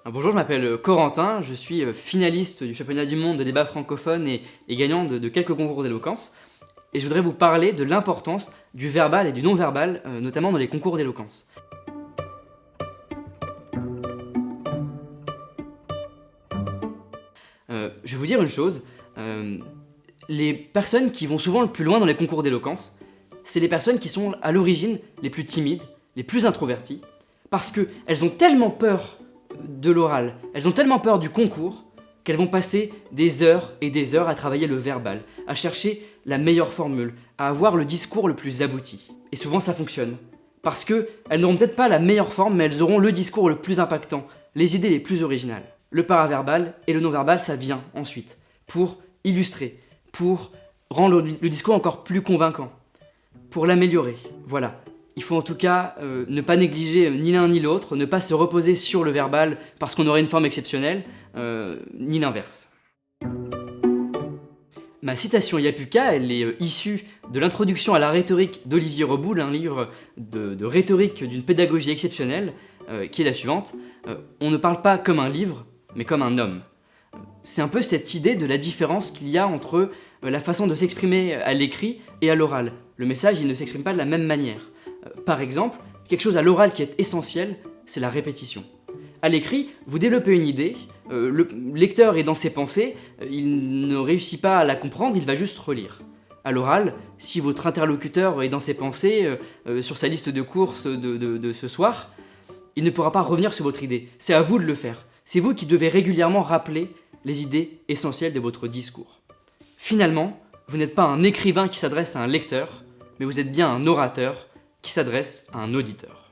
Bonjour, je m'appelle Corentin, je suis finaliste du championnat du monde de débat francophone et gagnant de quelques concours d'éloquence. Et je voudrais vous parler de l'importance du verbal et du non-verbal, notamment dans les concours d'éloquence. Je vais vous dire une chose, les personnes qui vont souvent le plus loin dans les concours d'éloquence, c'est les personnes qui sont à l'origine les plus timides, les plus introverties, parce qu'elles ont tellement peur de l'oral, elles ont tellement peur du concours, qu'elles vont passer des heures et des heures à travailler le verbal, à chercher la meilleure formule, à avoir le discours le plus abouti. Et souvent ça fonctionne, parce qu'elles n'auront peut-être pas la meilleure forme, mais elles auront le discours le plus impactant, les idées les plus originales. Le paraverbal et le non-verbal, ça vient ensuite, pour illustrer, pour rendre le discours encore plus convaincant, pour l'améliorer. Voilà. Il faut en tout cas ne pas négliger ni l'un ni l'autre, ne pas se reposer sur le verbal parce qu'on aurait une forme exceptionnelle, ni l'inverse. Ma citation Yapuka, elle est issue de l'introduction à la rhétorique d'Olivier Reboul, un livre de rhétorique d'une pédagogie exceptionnelle, qui est la suivante. On ne parle pas comme un livre, mais comme un homme. C'est un peu cette idée de la différence qu'il y a entre la façon de s'exprimer à l'écrit et à l'oral. Le message, il ne s'exprime pas de la même manière. Par exemple, quelque chose à l'oral qui est essentiel, c'est la répétition. À l'écrit, vous développez une idée, le lecteur est dans ses pensées, il ne réussit pas à la comprendre, il va juste relire. À l'oral, si votre interlocuteur est dans ses pensées, sur sa liste de courses de ce soir, il ne pourra pas revenir sur votre idée. C'est à vous de le faire. C'est vous qui devez régulièrement rappeler les idées essentielles de votre discours. Finalement, vous n'êtes pas un écrivain qui s'adresse à un lecteur, mais vous êtes bien un orateur qui s'adresse à un auditeur.